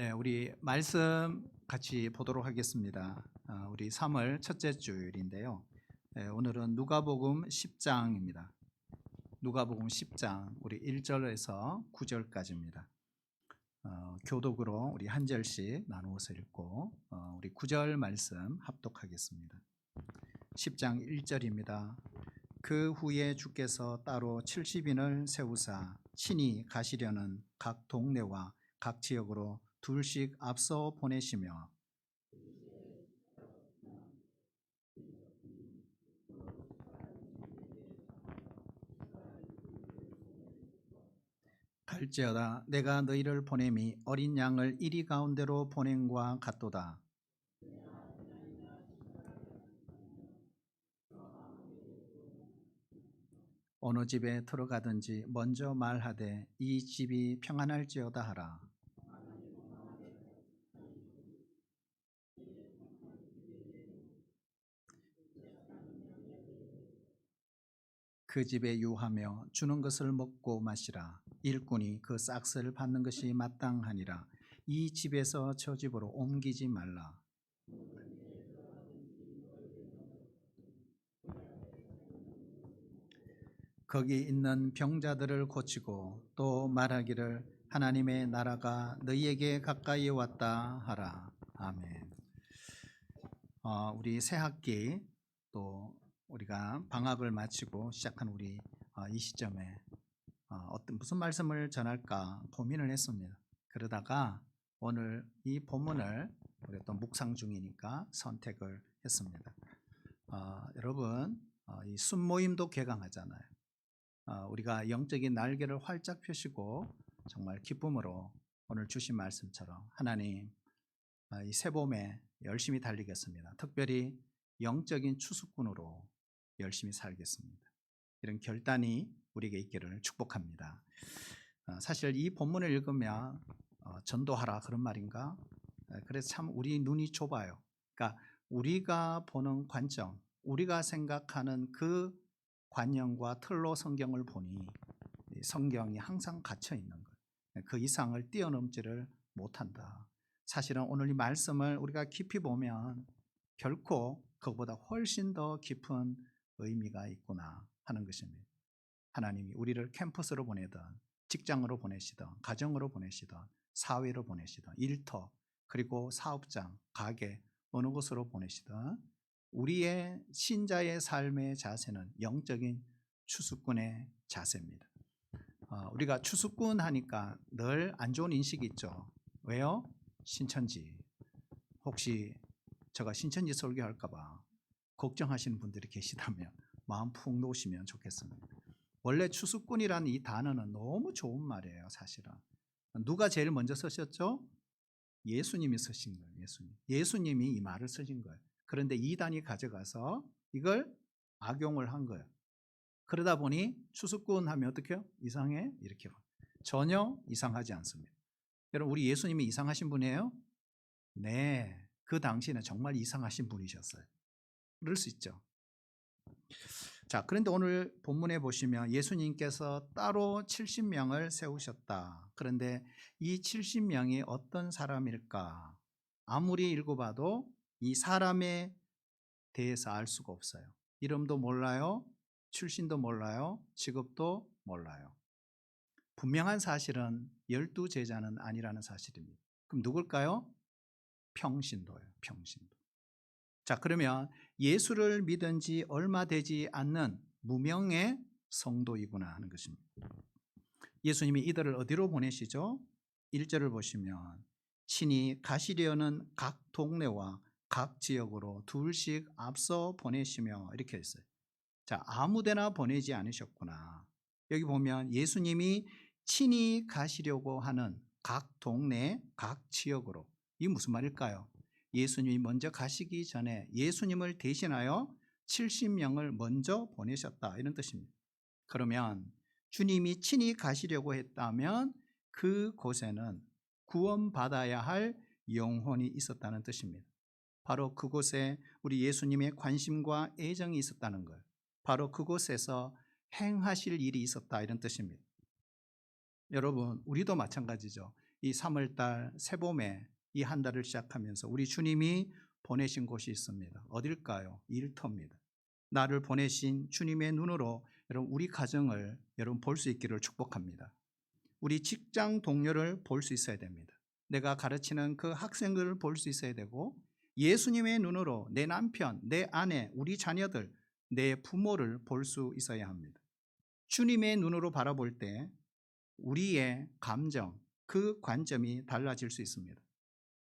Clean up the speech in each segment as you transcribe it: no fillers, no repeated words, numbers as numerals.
네, 우리 말씀 같이 보도록 하겠습니다. 우리 3월 첫째 주일인데요. 네, 오늘은 누가복음 10장입니다. 누가복음 10장 우리 1절에서 9절까지입니다. 교독으로 우리 한 절씩 나누어서 읽고 우리 9절 말씀 합독하겠습니다. 10장 1절입니다. 그 후에 주께서 따로 70인을 세우사 친히 가시려는 각 동네와 각 지역으로 둘씩 앞서 보내시며 갈지어다 내가 너희를 보냄이 어린 양을 이리 가운데로 보냄과 같도다. 어느 집에 들어가든지 먼저 말하되 이 집이 평안할지어다 하라. 그 집에 유하며 주는 것을 먹고 마시라. 일꾼이 그 싹스를 받는 것이 마땅하니라. 이 집에서 저 집으로 옮기지 말라. 거기 있는 병자들을 고치고 또 말하기를 하나님의 나라가 너희에게 가까이 왔다 하라. 아멘. 우리 새 학기 또 우리가 방학을 마치고 시작한 우리 이 시점에 무슨 말씀을 전할까 고민을 했습니다. 그러다가 오늘 이 본문을 우리가 또 묵상 중이니까 선택을 했습니다. 여러분 이 순모임도 개강하잖아요. 우리가 영적인 날개를 활짝 펴시고 정말 기쁨으로 오늘 주신 말씀처럼 하나님 이 새봄에 열심히 달리겠습니다. 특별히 영적인 추수꾼으로 열심히 살겠습니다. 이런 결단이 우리에게 있기를 축복합니다. 사실 이 본문을 읽으면 전도하라 그런 말인가? 그래서 참 우리 눈이 좁아요. 그러니까 우리가 보는 관점, 우리가 생각하는 그 관념과 틀로 성경을 보니 성경이 항상 갇혀 있는 거예요. 그 이상을 뛰어넘지를 못한다. 사실은 오늘 이 말씀을 우리가 깊이 보면 결코 그것보다 훨씬 더 깊은 의미가 있구나 하는 것입니다. 하나님이 우리를 캠퍼스로 보내든 직장으로 보내시든 가정으로 보내시든 사회로 보내시든 일터 그리고 사업장, 가게 어느 곳으로 보내시든 우리의 신자의 삶의 자세는 영적인 추수꾼의 자세입니다. 우리가 추수꾼 하니까 늘 안 좋은 인식이 있죠. 왜요? 신천지. 혹시 제가 신천지 설교할까 봐 걱정하시는 분들이 계시다면 마음 푹 놓으시면 좋겠습니다. 원래 추수꾼이라는 이 단어는 너무 좋은 말이에요. 사실은 누가 제일 먼저 쓰셨죠? 예수님이 쓰신 거예요. 예수님이 이 말을 쓰신 거예요. 그런데 이단이 가져가서 이걸 악용을 한 거예요. 그러다 보니 추수꾼 하면 어떻게 해요? 이상해? 이렇게 전혀 이상하지 않습니다. 여러분 우리 예수님이 이상하신 분이에요? 네, 그 당시에는 정말 이상하신 분이셨어요. 그럴 수 있죠. 자, 그런데 오늘 본문에 보시면 예수님께서 따로 70명을 세우셨다. 그런데 이 70명이 어떤 사람일까? 아무리 읽어봐도 이 사람에 대해서 알 수가 없어요. 이름도 몰라요. 출신도 몰라요. 직업도 몰라요. 분명한 사실은 12제자는 아니라는 사실입니다. 그럼 누굴까요? 평신도예요. 평신도. 자, 그러면 예수를 믿은 지 얼마 되지 않는 무명의 성도이구나 하는 것입니다. 예수님이 이들을 어디로 보내시죠? 1절을 보시면 친히 가시려는 각 동네와 각 지역으로 둘씩 앞서 보내시며 이렇게 했어요. 자, 아무데나 보내지 않으셨구나. 여기 보면 예수님이 친히 가시려고 하는 각 동네, 각 지역으로. 이게 무슨 말일까요? 예수님이 먼저 가시기 전에 예수님을 대신하여 70명을 먼저 보내셨다 이런 뜻입니다. 그러면 주님이 친히 가시려고 했다면 그곳에는 구원받아야 할 영혼이 있었다는 뜻입니다. 바로 그곳에 우리 예수님의 관심과 애정이 있었다는 것, 바로 그곳에서 행하실 일이 있었다 이런 뜻입니다. 여러분 우리도 마찬가지죠. 이 3월달 새봄에 이 한 달을 시작하면서 우리 주님이 보내신 곳이 있습니다. 어딜까요? 일터입니다. 나를 보내신 주님의 눈으로 여러분 우리 가정을 여러분 볼 수 있기를 축복합니다. 우리 직장 동료를 볼 수 있어야 됩니다. 내가 가르치는 그 학생들을 볼 수 있어야 되고 예수님의 눈으로 내 남편, 내 아내, 우리 자녀들, 내 부모를 볼 수 있어야 합니다. 주님의 눈으로 바라볼 때 우리의 감정, 그 관점이 달라질 수 있습니다.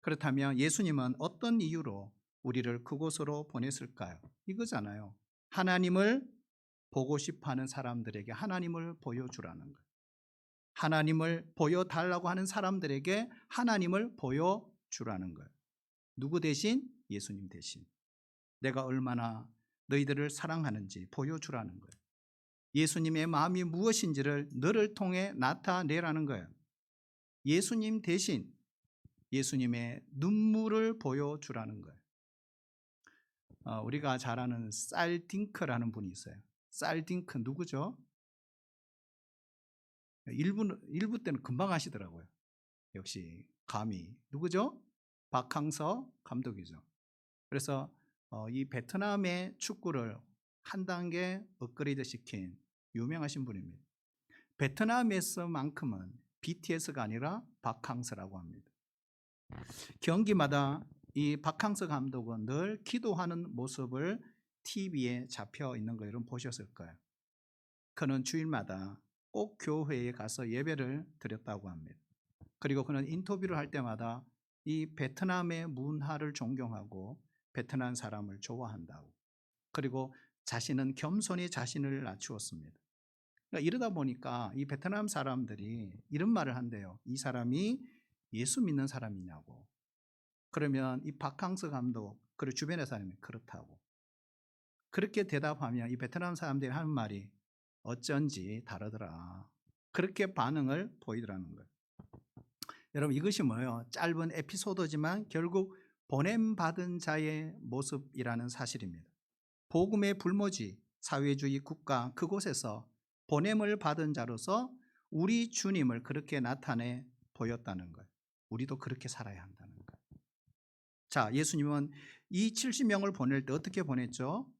그렇다면 예수님은 어떤 이유로 우리를 그곳으로 보냈을까요? 이거잖아요. 하나님을 보고 싶어하는 사람들에게 하나님을 보여주라는 거예요. 하나님을 보여달라고 하는 사람들에게 하나님을 보여주라는 거예요. 누구 대신? 예수님 대신. 내가 얼마나 너희들을 사랑하는지 보여주라는 거예요. 예수님의 마음이 무엇인지를 너를 통해 나타내라는 거예요. 예수님 대신 예수님의 눈물을 보여주라는 거예요. 우리가 잘 아는 살딩크라는 분이 있어요. 살딩크 누구죠? 일부 때는 금방 하시더라고요. 역시 감히. 누구죠? 박항서 감독이죠. 그래서 이 베트남의 축구를 한 단계 업그레이드 시킨 유명하신 분입니다. 베트남에서만큼은 BTS가 아니라 박항서라고 합니다. 경기마다 이 박항서 감독은 늘 기도하는 모습을 TV에 잡혀 있는 거 여러분 보셨을 거예요. 그는 주일마다 꼭 교회에 가서 예배를 드렸다고 합니다. 그리고 그는 인터뷰를 할 때마다 이 베트남의 문화를 존경하고 베트남 사람을 좋아한다고. 그리고 자신은 겸손히 자신을 낮추었습니다. 그러니까 이러다 보니까 이 베트남 사람들이 이런 말을 한대요. 이 사람이 예수 믿는 사람이냐고. 그러면 이 박항서 감독 그리고 주변의 사람이 그렇다고. 그렇게 대답하면 이 베트남 사람들이 하는 말이 어쩐지 다르더라. 그렇게 반응을 보이더라는 거예요. 여러분 이것이 뭐예요? 짧은 에피소드지만 결국 보냄받은 자의 모습이라는 사실입니다. 복음의 불모지 사회주의 국가 그곳에서 보냄을 받은 자로서 우리 주님을 그렇게 나타내 보였다는 거예요. 우리도 그렇게 살아야 한다는 거예요. 자, 예수님은 이 70명을 보낼 때 어떻게 보냈죠?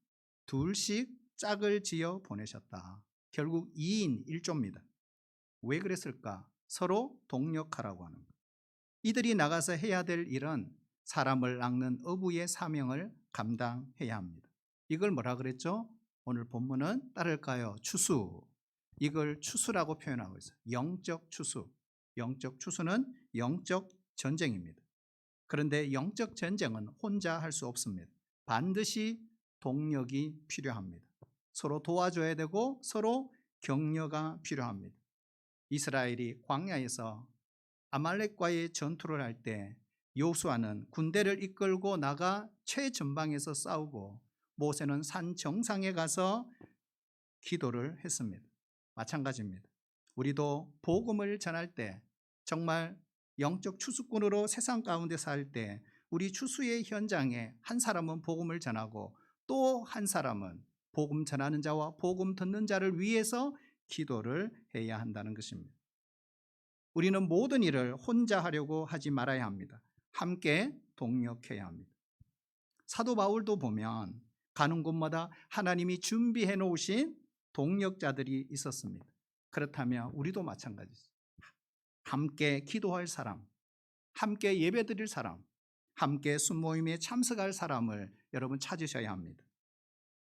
둘씩 짝을 지어 보내셨다. 결국 2인 1조입니다. 왜 그랬을까? 서로 동력하라고 하는 거예요. 이들이 나가서 해야 될 일은 사람을 낚는 어부의 사명을 감당해야 합니다. 이걸 뭐라 그랬죠? 오늘 본문은 따를까요? 추수. 이걸 추수라고 표현하고 있어요. 영적 추수. 영적 추수는 영적 전쟁입니다. 그런데 영적 전쟁은 혼자 할 수 없습니다. 반드시 동력이 필요합니다. 서로 도와줘야 되고 서로 격려가 필요합니다. 이스라엘이 광야에서 아말렉과의 전투를 할 때 여호수아는 군대를 이끌고 나가 최전방에서 싸우고 모세는 산 정상에 가서 기도를 했습니다. 마찬가지입니다. 우리도 복음을 전할 때 정말 영적 추수꾼으로 세상 가운데 살 때 우리 추수의 현장에 한 사람은 복음을 전하고 또 한 사람은 복음 전하는 자와 복음 듣는 자를 위해서 기도를 해야 한다는 것입니다. 우리는 모든 일을 혼자 하려고 하지 말아야 합니다. 함께 동력해야 합니다. 사도 바울도 보면 가는 곳마다 하나님이 준비해 놓으신 동력자들이 있었습니다. 그렇다면 우리도 마찬가지입니다. 함께 기도할 사람, 함께 예배드릴 사람, 함께 순모임에 참석할 사람을 여러분 찾으셔야 합니다.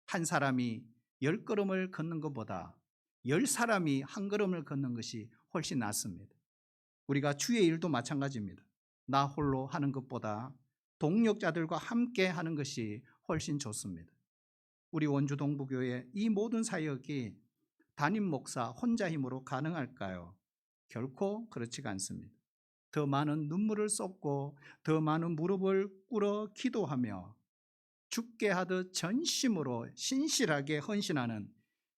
한 사람이 10걸음을 걷는 것보다 10사람이 한 걸음을 걷는 것이 훨씬 낫습니다. 우리가 주의 일도 마찬가지입니다. 나 홀로 하는 것보다 동력자들과 함께 하는 것이 훨씬 좋습니다. 우리 원주 동부교회 이 모든 사역이 담임 목사 혼자 힘으로 가능할까요? 결코 그렇지가 않습니다. 더 많은 눈물을 쏟고 더 많은 무릎을 꿇어 기도하며 죽게 하듯 전심으로 신실하게 헌신하는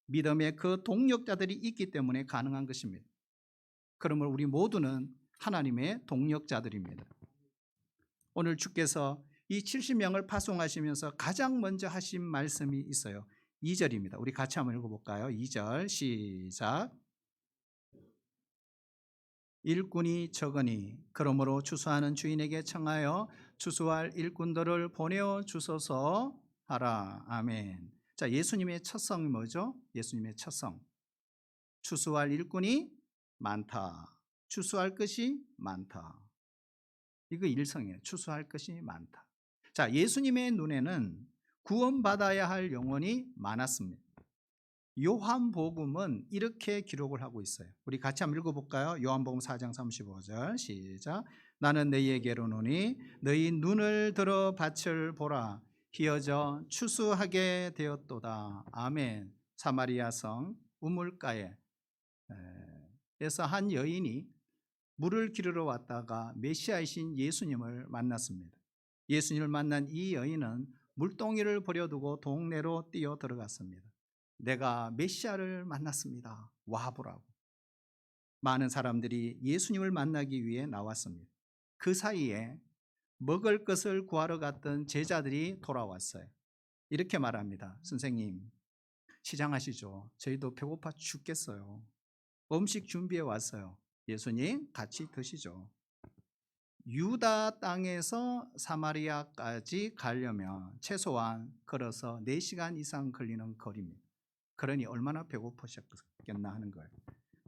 믿음의 그 동력자들이 있기 때문에 가능한 것입니다. 그러므로 우리 모두는 하나님의 동력자들입니다. 오늘 주께서 이 70명을 파송하시면서 가장 먼저 하신 말씀이 있어요. 2절입니다. 우리 같이 한번 읽어볼까요? 2절 시작. 일꾼이 적으니 그러므로 추수하는 주인에게 청하여 추수할 일꾼들을 보내어 주소서 하라. 아멘. 자, 예수님의 첫 성이 뭐죠? 예수님의 첫 성. 추수할 일꾼이 많다. 추수할 것이 많다. 이거 일성이에요. 추수할 것이 많다. 자, 예수님의 눈에는 구원받아야 할 영혼이 많았습니다. 요한복음은 이렇게 기록을 하고 있어요. 우리 같이 한번 읽어볼까요? 요한복음 4장 35절 시작. 나는 너희에게로 오노니 너희 눈을 들어 밭을 보라. 희어져 추수하게 되었도다. 아멘. 사마리아 성 우물가에 에서 한 여인이 물을 기르러 왔다가 메시아이신 예수님을 만났습니다. 예수님을 만난 이 여인은 물동이를 버려두고 동네로 뛰어 들어갔습니다. 내가 메시아를 만났습니다. 와보라고. 많은 사람들이 예수님을 만나기 위해 나왔습니다. 그 사이에 먹을 것을 구하러 갔던 제자들이 돌아왔어요. 이렇게 말합니다. 선생님, 시장하시죠. 저희도 배고파 죽겠어요. 음식 준비해 왔어요. 예수님, 같이 드시죠. 유다 땅에서 사마리아까지 가려면 최소한 걸어서 4시간 이상 걸리는 거리입니다. 그러니 얼마나 배고프셨겠나 하는 거예요.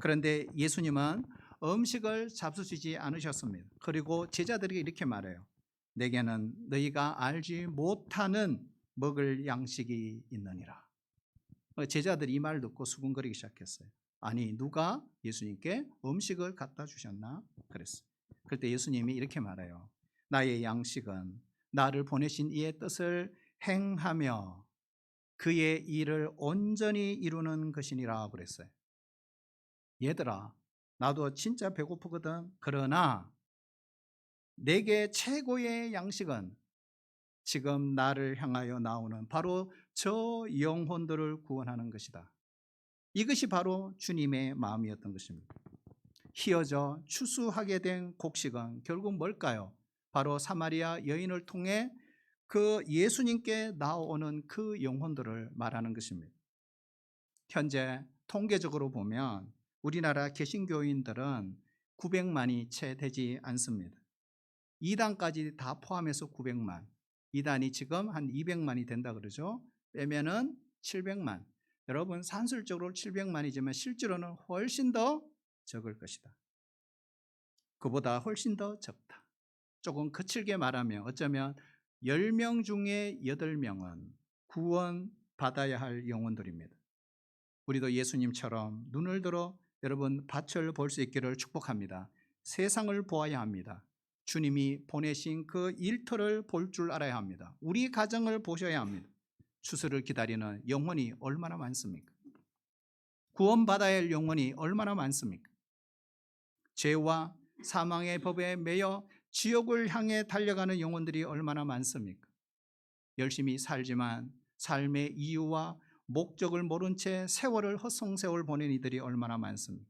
그런데 예수님은 음식을 잡수시지 않으셨습니다. 그리고 제자들에게 이렇게 말해요. 내게는 너희가 알지 못하는 먹을 양식이 있느니라. 제자들이 이 말을 듣고 수군거리기 시작했어요. 아니, 누가 예수님께 음식을 갖다 주셨나? 그랬어요. 그때 예수님이 이렇게 말해요. 나의 양식은 나를 보내신 이의 뜻을 행하며 그의 일을 온전히 이루는 것이니라 그랬어요. 얘들아, 나도 진짜 배고프거든. 그러나 내게 최고의 양식은 지금 나를 향하여 나오는 바로 저 영혼들을 구원하는 것이다. 이것이 바로 주님의 마음이었던 것입니다. 희어져 추수하게 된 곡식은 결국 뭘까요? 바로 사마리아 여인을 통해 그 예수님께 나오는 그 영혼들을 말하는 것입니다. 현재 통계적으로 보면 우리나라 개신교인들은 900만이 채 되지 않습니다. 2단까지 다 포함해서 900만. 2단이 지금 한 200만이 된다 그러죠. 빼면은 700만. 여러분, 산술적으로 700만이지만 실제로는 훨씬 더 적을 것이다. 그보다 훨씬 더 적다. 조금 거칠게 말하면 어쩌면 10명 중에 8명은 구원받아야 할 영혼들입니다. 우리도 예수님처럼 눈을 들어 여러분 밭을 볼 수 있기를 축복합니다. 세상을 보아야 합니다. 주님이 보내신 그 일터를 볼 줄 알아야 합니다. 우리 가정을 보셔야 합니다. 추수를 기다리는 영혼이 얼마나 많습니까? 구원받아야 할 영혼이 얼마나 많습니까? 죄와 사망의 법에 매여 지옥을 향해 달려가는 영혼들이 얼마나 많습니까? 열심히 살지만 삶의 이유와 목적을 모른 채 세월을 헛송세월 보낸 이들이 얼마나 많습니까?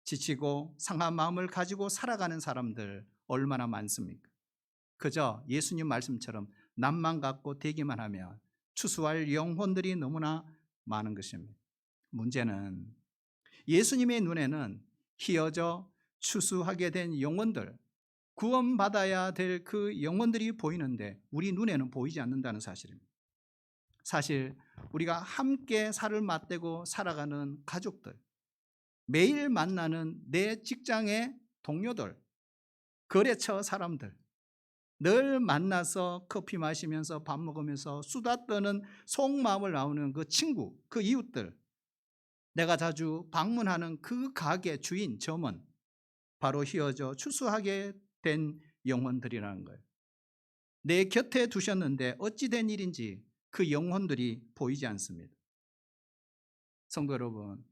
지치고 상한 마음을 가지고 살아가는 사람들 얼마나 많습니까? 그저 예수님 말씀처럼 낭만 갖고 대기만 하면 추수할 영혼들이 너무나 많은 것입니다. 문제는 예수님의 눈에는 희어져 추수하게 된 영혼들, 구원받아야 될 그 영혼들이 보이는데 우리 눈에는 보이지 않는다는 사실입니다. 사실 우리가 함께 살을 맞대고 살아가는 가족들, 매일 만나는 내 직장의 동료들, 거래처 사람들, 늘 만나서 커피 마시면서 밥 먹으면서 수다 떠는 속마음을 나오는 그 친구, 그 이웃들, 내가 자주 방문하는 그 가게 주인, 점원, 바로 희어져 추수하게 된 영혼들이라는 거예요. 내 곁에 두셨는데 어찌 된 일인지 그 영혼들이 보이지 않습니다. 성도 여러분,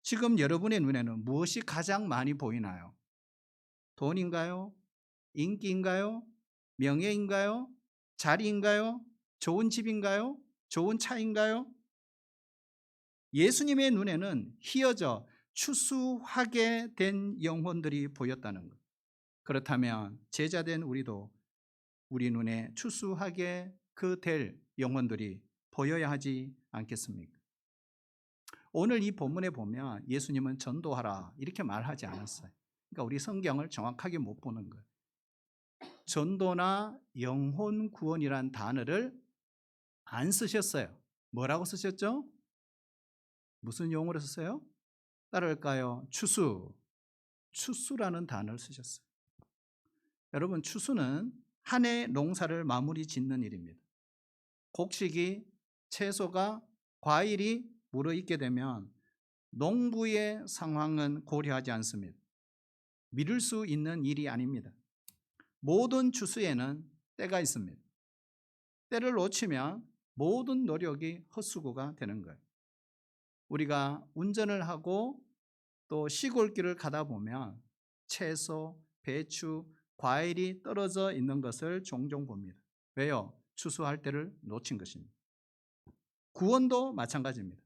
지금 여러분의 눈에는 무엇이 가장 많이 보이나요? 돈인가요? 인기인가요? 명예인가요? 자리인가요? 좋은 집인가요? 좋은 차인가요? 예수님의 눈에는 희어져 추수하게 된 영혼들이 보였다는 것. 그렇다면 제자된 우리도 우리 눈에 추수하게 될 영혼들이 보여야 하지 않겠습니까? 오늘 이 본문에 보면 예수님은 전도하라 이렇게 말하지 않았어요. 그러니까 우리 성경을 정확하게 못 보는 거예요. 전도나 영혼 구원이란 단어를 안 쓰셨어요. 뭐라고 쓰셨죠? 무슨 용어로 썼어요? 따라할까요? 추수. 추수라는 단어를 쓰셨어요. 여러분, 추수는 한 해 농사를 마무리 짓는 일입니다. 곡식이, 채소가, 과일이 물어있게 되면 농부의 상황은 고려하지 않습니다. 미룰 수 있는 일이 아닙니다. 모든 추수에는 때가 있습니다. 때를 놓치면 모든 노력이 헛수고가 되는 거예요. 우리가 운전을 하고 또 시골길을 가다 보면 채소, 배추, 과일이 떨어져 있는 것을 종종 봅니다. 왜요? 추수할 때를 놓친 것입니다. 구원도 마찬가지입니다.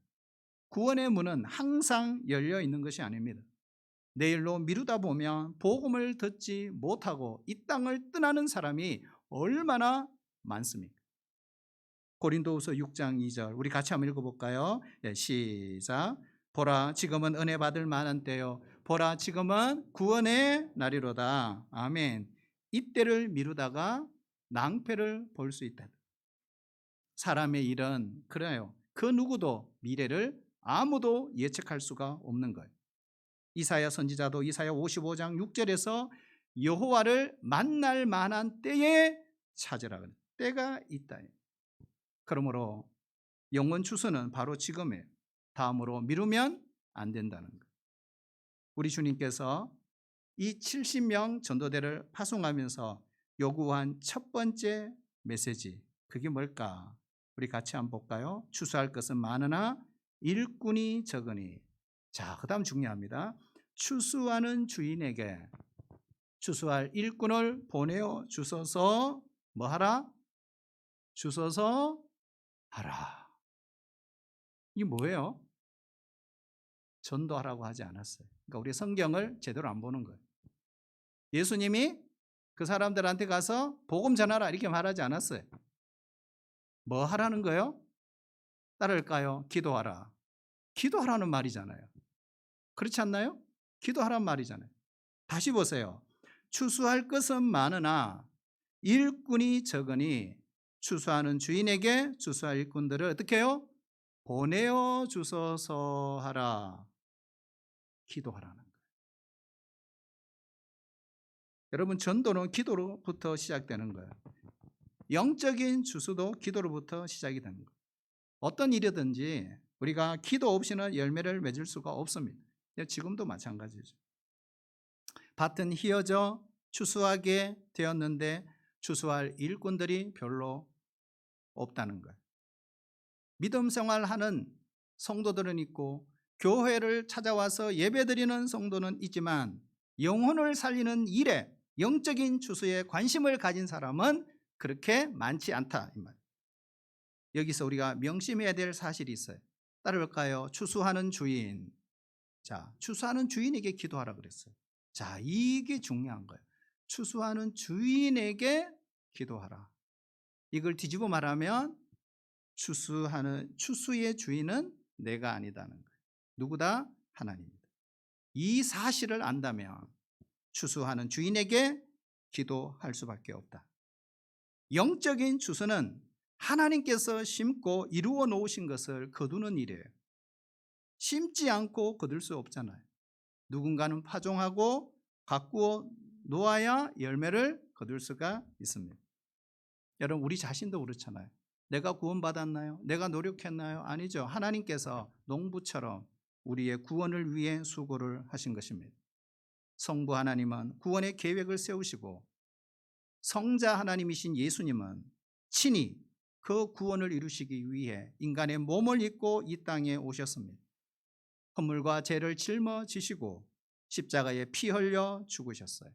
구원의 문은 항상 열려 있는 것이 아닙니다. 내일로 미루다 보면 복음을 듣지 못하고 이 땅을 떠나는 사람이 얼마나 많습니까? 고린도후서 6장 2절 우리 같이 한번 읽어볼까요? 네, 시작. 보라 지금은 은혜 받을 만한 때요 보라 지금은 구원의 날이로다. 아멘. 이때를 미루다가 낭패를 볼 수 있다. 사람의 일은 그래요. 그 누구도 미래를 아무도 예측할 수가 없는 거예요. 이사야 선지자도 이사야 55장 6절에서 여호와를 만날 만한 때에 찾으라 그래요. 때가 있다. 그러므로 영원 추수는 바로 지금이에요. 다음으로 미루면 안 된다는 거예요. 우리 주님께서 이 70명 전도대를 파송하면서 요구한 첫 번째 메시지, 그게 뭘까? 우리 같이 한번 볼까요? 추수할 것은 많으나 일꾼이 적으니. 자, 그 다음 중요합니다. 추수하는 주인에게 추수할 일꾼을 보내어 주소서. 뭐 하라? 주소서 하라. 이게 뭐예요? 전도하라고 하지 않았어요. 그러니까 우리 성경을 제대로 안 보는 거예요. 예수님이 그 사람들한테 가서 복음 전하라 이렇게 말하지 않았어요. 뭐 하라는 거예요? 따를까요? 기도하라. 기도하라는 말이잖아요. 그렇지 않나요? 기도하라는 말이잖아요. 다시 보세요. 추수할 것은 많으나 일꾼이 적으니 추수하는 주인에게 추수할 일꾼들을 어떻게 해요? 보내어 주소서 하라. 기도하라는 거예요. 여러분, 전도는 기도로부터 시작되는 거예요. 영적인 추수도 기도로부터 시작이 되는 거예요. 어떤 일이든지 우리가 기도 없이는 열매를 맺을 수가 없습니다. 지금도 마찬가지죠. 밭은 휘어져 추수하게 되었는데 추수할 일꾼들이 별로 없다는 거예요. 믿음 생활하는 성도들은 있고 교회를 찾아와서 예배드리는 성도는 있지만 영혼을 살리는 일에 영적인 추수에 관심을 가진 사람은 그렇게 많지 않다 이 말. 여기서 우리가 명심해야 될 사실이 있어요. 따라볼까요? 추수하는 주인. 자, 추수하는 주인에게 기도하라 그랬어요. 자, 이게 중요한 거예요. 추수하는 주인에게 기도하라. 이걸 뒤집어 말하면 추수의 주인은 내가 아니다는 거예요. 누구다? 하나님입니다. 이 사실을 안다면 추수하는 주인에게 기도할 수밖에 없다. 영적인 추수는 하나님께서 심고 이루어 놓으신 것을 거두는 일이에요. 심지 않고 거둘 수 없잖아요. 누군가는 파종하고 가꾸어 놓아야 열매를 거둘 수가 있습니다. 여러분, 우리 자신도 그렇잖아요. 내가 구원받았나요? 내가 노력했나요? 아니죠. 하나님께서 농부처럼 우리의 구원을 위해 수고를 하신 것입니다. 성부 하나님은 구원의 계획을 세우시고 성자 하나님이신 예수님은 친히 그 구원을 이루시기 위해 인간의 몸을 입고 이 땅에 오셨습니다. 허물과 죄를 짊어지시고 십자가에 피 흘려 죽으셨어요.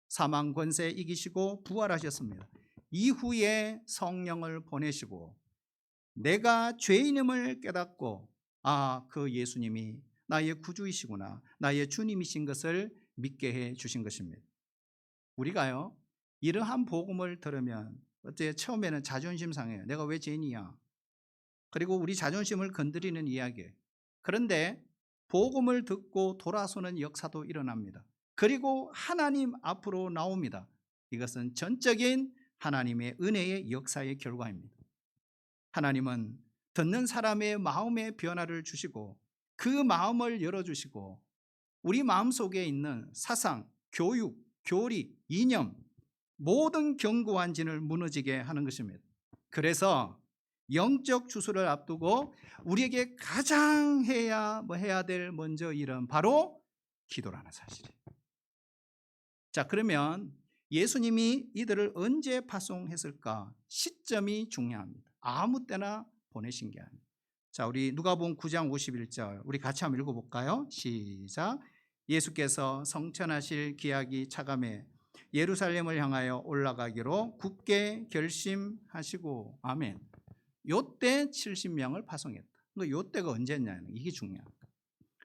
사망 권세 이기시고 부활하셨습니다. 이후에 성령을 보내시고 내가 죄인임을 깨닫고 그 예수님이 나의 구주이시구나, 나의 주님이신 것을 믿게 해 주신 것입니다. 우리가요, 이러한 복음을 들으면 어째 처음에는 자존심 상해요. 내가 왜 죄인이야? 그리고 우리 자존심을 건드리는 이야기예요. 그런데 복음을 듣고 돌아서는 역사도 일어납니다. 그리고 하나님 앞으로 나옵니다. 이것은 전적인 하나님의 은혜의 역사의 결과입니다. 하나님은 듣는 사람의 마음의 변화를 주시고 그 마음을 열어주시고 우리 마음속에 있는 사상, 교육, 교리, 이념 모든 견고한 진을 무너지게 하는 것입니다. 그래서 영적 추수를 앞두고 우리에게 가장 해야 될 먼저 일은 바로 기도라는 사실이에요. 자, 그러면 예수님이 이들을 언제 파송했을까? 시점이 중요합니다. 아무 때나 보내신 게 아니에요. 자, 우리 누가복음 9장 51절 우리 같이 한번 읽어볼까요? 시작. 예수께서 성천하실 기약이 차감해 예루살렘을 향하여 올라가기로 굳게 결심하시고 아멘. 요때 70명을 파송했다. 요때가 언제냐는 이게 중요합니다.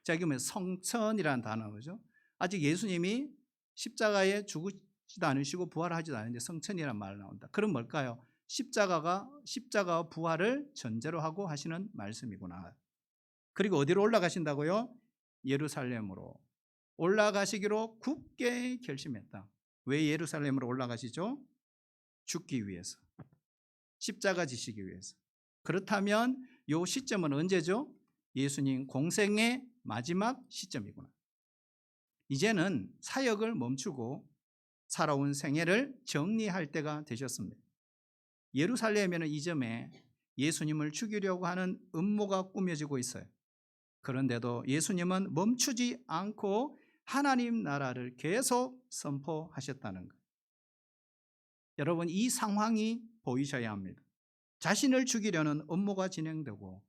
자, 이게 뭐 성천이라는 단어죠. 아직 예수님이 십자가에 죽지도 않으시고 부활하지도 않은데 성천이라는 말 나온다. 그럼 뭘까요? 십자가 부활을 전제로 하고 하시는 말씀이구나. 그리고 어디로 올라가신다고요? 예루살렘으로 올라가시기로 굳게 결심했다. 왜 예루살렘으로 올라가시죠? 죽기 위해서, 십자가 지시기 위해서. 그렇다면 이 시점은 언제죠? 예수님 공생의 마지막 시점이구나. 이제는 사역을 멈추고 살아온 생애를 정리할 때가 되셨습니다. 예루살렘에는 이 점에 예수님을 죽이려고 하는 음모가 꾸며지고 있어요. 그런데도 예수님은 멈추지 않고 하나님 나라를 계속 선포하셨다는 것. 여러분, 이 상황이 보이셔야 합니다. 자신을 죽이려는 음모가 진행되고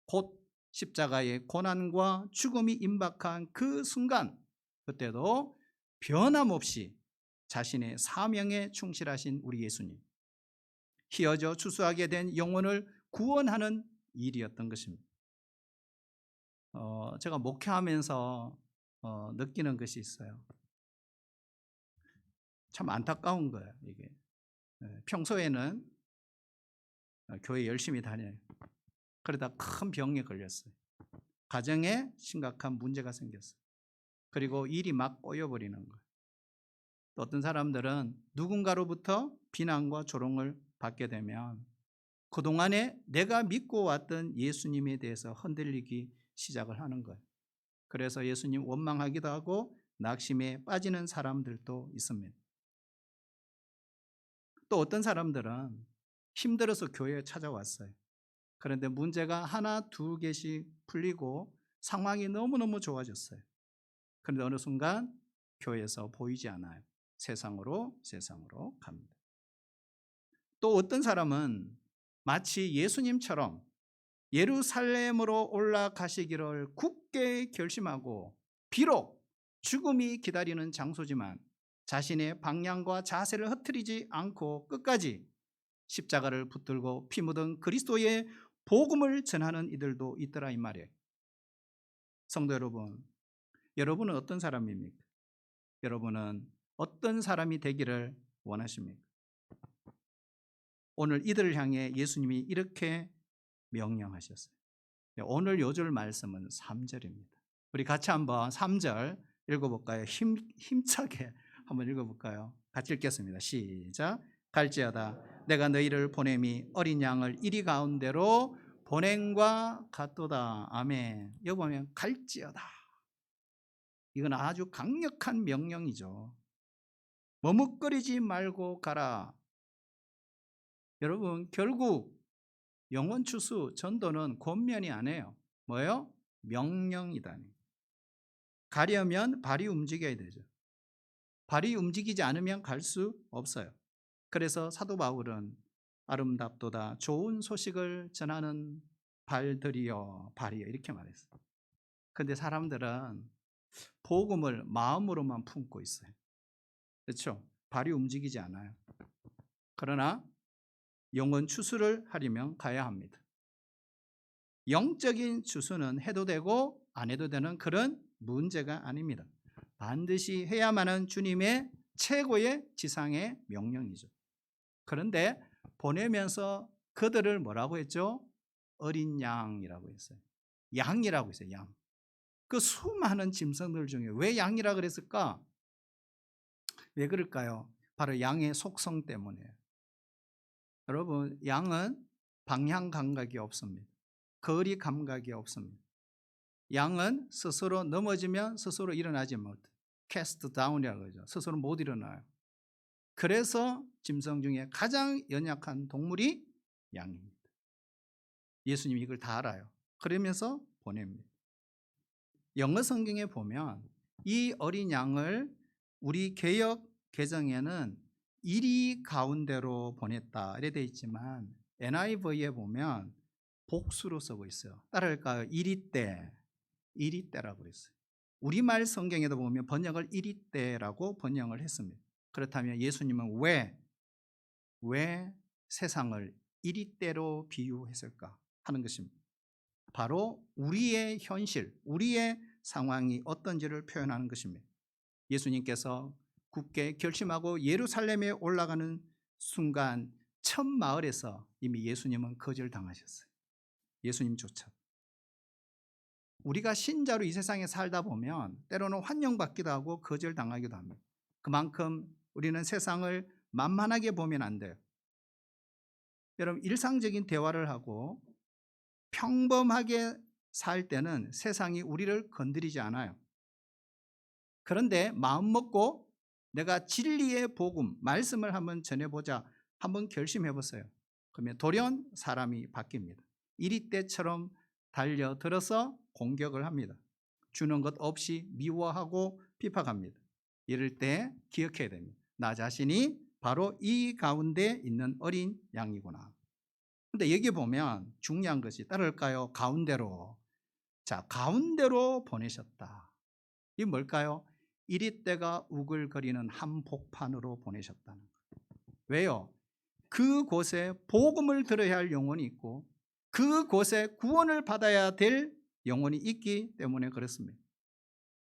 곧 십자가의 고난과 죽음이 임박한 그 순간, 그때도 변함없이 자신의 사명에 충실하신 우리 예수님, 희어져 추수하게 된 영혼을 구원하는 일이었던 것입니다. 제가 목회하면서 느끼는 것이 있어요. 참 안타까운 거예요, 이게. 평소에는 교회 열심히 다녀요. 그러다 큰 병에 걸렸어요. 가정에 심각한 문제가 생겼어요. 그리고 일이 막 꼬여버리는 거예요. 또 어떤 사람들은 누군가로부터 비난과 조롱을 받게 되면 그동안에 내가 믿고 왔던 예수님에 대해서 흔들리기 시작을 하는 거예요. 그래서 예수님 원망하기도 하고 낙심에 빠지는 사람들도 있습니다. 또 어떤 사람들은 힘들어서 교회에 찾아왔어요. 그런데 문제가 하나, 두 개씩 풀리고 상황이 너무너무 좋아졌어요. 그런데 어느 순간 교회에서 보이지 않아요. 세상으로 갑니다. 또 어떤 사람은 마치 예수님처럼 예루살렘으로 올라가시기를 굳게 결심하고 비록 죽음이 기다리는 장소지만 자신의 방향과 자세를 흐트리지 않고 끝까지 십자가를 붙들고 피 묻은 그리스도의 복음을 전하는 이들도 있더라 이 말이에요. 성도 여러분, 여러분은 어떤 사람입니까? 여러분은 어떤 사람이 되기를 원하십니까? 오늘 이들을 향해 예수님이 이렇게 명령하셨어요. 오늘 요절 말씀은 3절입니다. 우리 같이 한번 3절 읽어볼까요? 힘차게 한번 읽어볼까요? 같이 읽겠습니다. 시작. 갈지어다 내가 너희를 보냄이 어린 양을 이리 가운데로 보냄과 같도다. 아멘. 여기 보면 갈지어다. 이건 아주 강력한 명령이죠. 머뭇거리지 말고 가라. 여러분, 결국 영혼 추수 전도는 권면이 아니에요. 뭐예요? 명령이다. 가려면 발이 움직여야 되죠. 발이 움직이지 않으면 갈 수 없어요. 그래서 사도 바울은 아름답도다 좋은 소식을 전하는 발들이여 발이여 이렇게 말했어요. 그런데 사람들은 복음을 마음으로만 품고 있어요. 그렇죠? 발이 움직이지 않아요. 그러나 영혼 추수를 하려면 가야 합니다. 영적인 추수는 해도 되고 안 해도 되는 그런 문제가 아닙니다. 반드시 해야만 하는 주님의 최고의 지상의 명령이죠. 그런데 보내면서 그들을 뭐라고 했죠? 어린 양이라고 했어요. 양이라고 했어요. 양. 그 수많은 짐승들 중에 왜 양이라 그랬을까? 왜 그럴까요? 바로 양의 속성 때문이에요. 여러분, 양은 방향 감각이 없습니다. 거리 감각이 없습니다. 양은 스스로 넘어지면 스스로 일어나지 못해요. 캐스트 다운이라고 그러죠. 스스로 못 일어나요. 그래서 짐승 중에 가장 연약한 동물이 양입니다. 예수님이 이걸 다 알아요. 그러면서 보냅니다. 영어 성경에 보면 이 어린 양을 우리 개역 개정에는 이리 가운데로 보냈다 이래 되어 있지만 NIV에 보면 복수로 쓰고 있어요. 따라할까요? 이리 때라고 그랬어요. 우리말 성경에도 보면 번역을 이리 때라고 번역을 했습니다. 그렇다면 예수님은 왜 세상을 이리 때로 비유했을까 하는 것입니다. 바로 우리의 현실, 우리의 상황이 어떤지를 표현하는 것입니다. 예수님께서 굳게 결심하고 예루살렘에 올라가는 순간 첫 마을에서 이미 예수님은 거절당하셨어요. 예수님조차. 우리가 신자로 이 세상에 살다 보면 때로는 환영받기도 하고 거절당하기도 합니다. 그만큼 우리는 세상을 만만하게 보면 안 돼요. 여러분, 일상적인 대화를 하고 평범하게 살 때는 세상이 우리를 건드리지 않아요. 그런데 마음 먹고 내가 진리의 복음, 말씀을 한번 전해보자, 한번 결심해 보세요. 그러면 돌연 사람이 바뀝니다. 이리 때처럼 달려들어서 공격을 합니다. 주는 것 없이 미워하고 비판합니다. 이럴 때 기억해야 됩니다. 나 자신이 바로 이 가운데 있는 어린 양이구나. 근데 여기 보면 중요한 것이 따를까요? 가운데로. 자, 가운데로 보내셨다. 이게 뭘까요? 이리때가 우글거리는 한복판으로 보내셨다는 거예요. 왜요? 그곳에 복음을 들어야 할 영혼이 있고 그곳에 구원을 받아야 될 영혼이 있기 때문에 그렇습니다.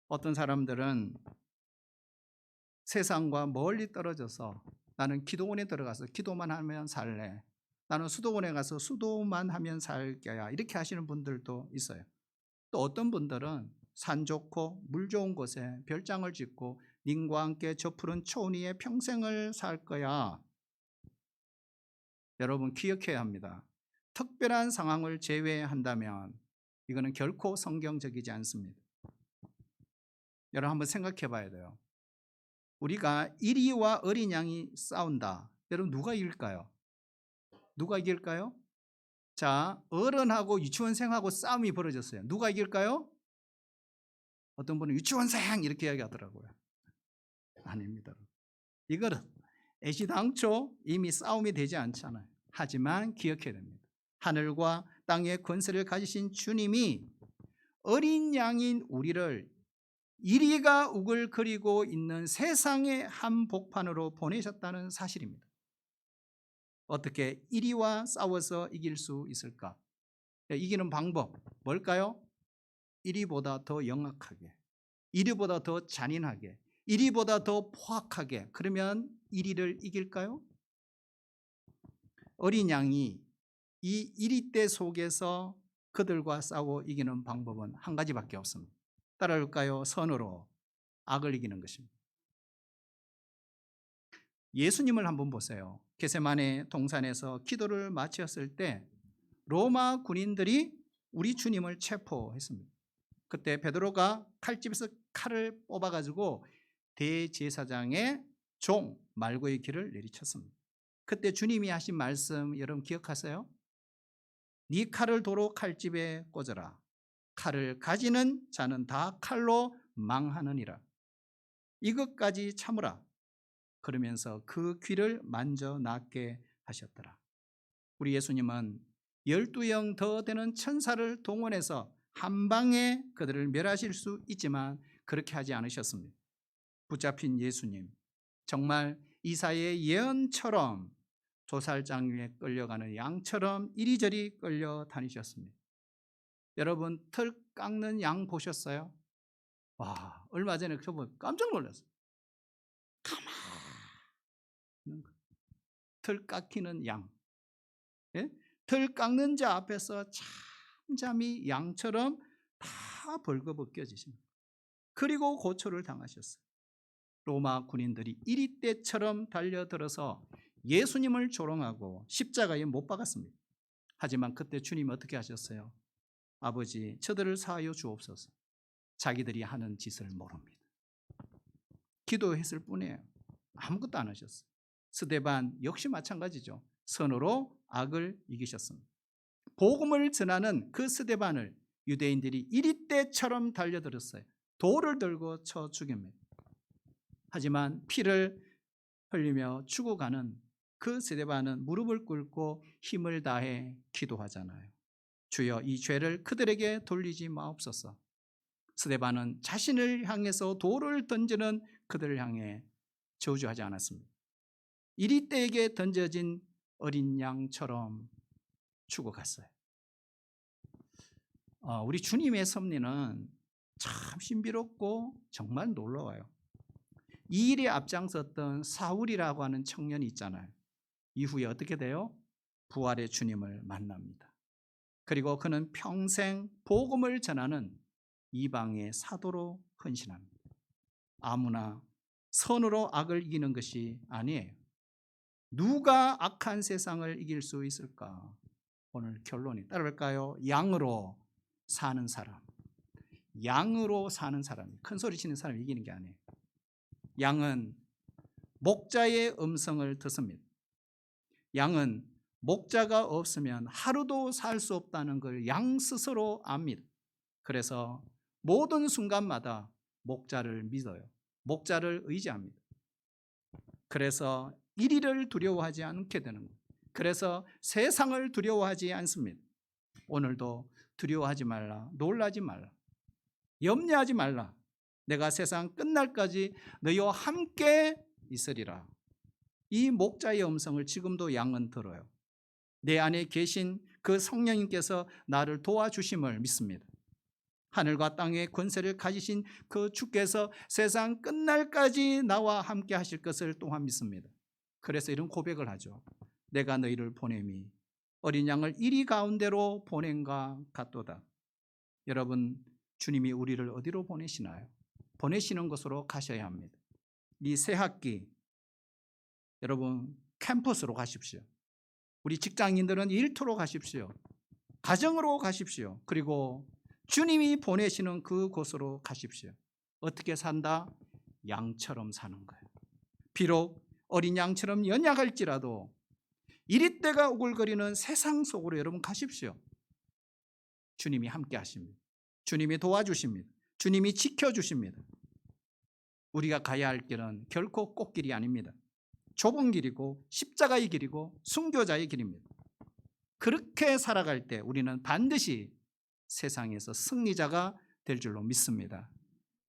어떤 사람들은 세상과 멀리 떨어져서 나는 기도원에 들어가서 기도만 하면 살래. 나는 수도원에 가서 수도만 하면 살 거야. 이렇게 하시는 분들도 있어요. 또 어떤 분들은 산 좋고 물 좋은 곳에 별장을 짓고 님과 함께 저 푸른 초원 위에 평생을 살 거야. 여러분 기억해야 합니다. 특별한 상황을 제외한다면 이거는 결코 성경적이지 않습니다. 여러분 한번 생각해 봐야 돼요. 우리가 이리와 어린 양이 싸운다. 여러분 누가 이길까요? 누가 이길까요? 자, 어른하고 유치원생하고 싸움이 벌어졌어요. 누가 이길까요? 어떤 분은 유치원생 이렇게 이야기하더라고요. 아닙니다. 이거는 애시당초 이미 싸움이 되지 않잖아요. 하지만 기억해야 됩니다. 하늘과 땅의 권세를 가지신 주님이 어린 양인 우리를 이리가 우글거리고 있는 세상의 한복판으로 보내셨다는 사실입니다. 어떻게 이리와 싸워서 이길 수 있을까? 이기는 방법 뭘까요? 이리보다 더 영악하게, 이리보다 더 잔인하게, 이리보다 더 포악하게. 그러면 이리를 이길까요? 어린 양이 이 이리때 속에서 그들과 싸워 이기는 방법은 한 가지밖에 없습니다. 따라올까요? 선으로 악을 이기는 것입니다. 예수님을 한번 보세요. 겟세마네 동산에서 기도를 마쳤을 때 로마 군인들이 우리 주님을 체포했습니다. 그때 베드로가 칼집에서 칼을 뽑아가지고 대제사장의 종 말고의 길을 내리쳤습니다. 그때 주님이 하신 말씀 여러분 기억하세요? 네 칼을 도로 칼집에 꽂아라. 칼을 가지는 자는 다 칼로 망하느니라. 이것까지 참으라. 그러면서 그 귀를 만져 낫게 하셨더라. 우리 예수님은 12영 더 되는 천사를 동원해서 한 방에 그들을 멸하실 수 있지만 그렇게 하지 않으셨습니다. 붙잡힌 예수님, 정말 이사야의 예언처럼 도살장 위에 끌려가는 양처럼 이리저리 끌려 다니셨습니다. 여러분 털 깎는 양 보셨어요? 와, 얼마 전에 저번 깜짝 놀랐어요. 가만 털 깎이는 양, 예? 털 깎는 자 앞에서 잠잠히 양처럼 다 벌거벗겨지십니다. 그리고 고초를 당하셨어요. 로마 군인들이 이리떼처럼 달려들어서 예수님을 조롱하고 십자가에 못 박았습니다. 하지만 그때 주님이 어떻게 하셨어요? 아버지, 저들을 사하여 주옵소서. 자기들이 하는 짓을 모릅니다. 기도했을 뿐이에요. 아무것도 안 하셨어요. 스데반 역시 마찬가지죠. 선으로 악을 이기셨습니다. 복음을 전하는 그 스데반을 유대인들이 이리떼처럼 달려들었어요. 돌을 들고 쳐 죽입니다. 하지만 피를 흘리며 죽어가는 그 스데반은 무릎을 꿇고 힘을 다해 기도하잖아요. 주여, 이 죄를 그들에게 돌리지 마옵소서. 스데반은 자신을 향해서 돌을 던지는 그들을 향해 저주하지 않았습니다. 이리떼에게 던져진 어린 양처럼 죽어갔어요. 우리 주님의 섭리는 참 신비롭고 정말 놀라워요. 이 일에 앞장섰던 사울이라고 하는 청년이 있잖아요. 이후에 어떻게 돼요? 부활의 주님을 만납니다. 그리고 그는 평생 복음을 전하는 이방의 사도로 헌신합니다. 아무나 선으로 악을 이기는 것이 아니에요. 누가 악한 세상을 이길 수 있을까? 오늘 결론이 따라볼까요? 양으로 사는 사람. 양으로 사는 사람. 큰 소리 치는 사람이 이기는 게 아니에요. 양은 목자의 음성을 듣습니다. 양은 목자가 없으면 하루도 살 수 없다는 걸 양 스스로 압니다. 그래서 모든 순간마다 목자를 믿어요. 목자를 의지합니다. 그래서 이리를 두려워하지 않게 되는 거예요. 그래서 세상을 두려워하지 않습니다. 오늘도 두려워하지 말라, 놀라지 말라, 염려하지 말라. 내가 세상 끝날까지 너희와 함께 있으리라. 이 목자의 음성을 지금도 양은 들어요. 내 안에 계신 그 성령님께서 나를 도와주심을 믿습니다. 하늘과 땅의 권세를 가지신 그 주께서 세상 끝날까지 나와 함께 하실 것을 또한 믿습니다. 그래서 이런 고백을 하죠. 내가 너희를 보냄이 어린 양을 이리 가운데로 보낸가 같도다. 여러분, 주님이 우리를 어디로 보내시나요? 보내시는 곳으로 가셔야 합니다. 이 새 학기 여러분 캠퍼스로 가십시오. 우리 직장인들은 일터로 가십시오. 가정으로 가십시오. 그리고 주님이 보내시는 그곳으로 가십시오. 어떻게 산다? 양처럼 사는 거예요. 비록 어린 양처럼 연약할지라도 이리떼가 우글거리는 세상 속으로 여러분 가십시오. 주님이 함께 하십니다. 주님이 도와주십니다. 주님이 지켜주십니다. 우리가 가야 할 길은 결코 꽃길이 아닙니다. 좁은 길이고 십자가의 길이고 순교자의 길입니다. 그렇게 살아갈 때 우리는 반드시 세상에서 승리자가 될 줄로 믿습니다.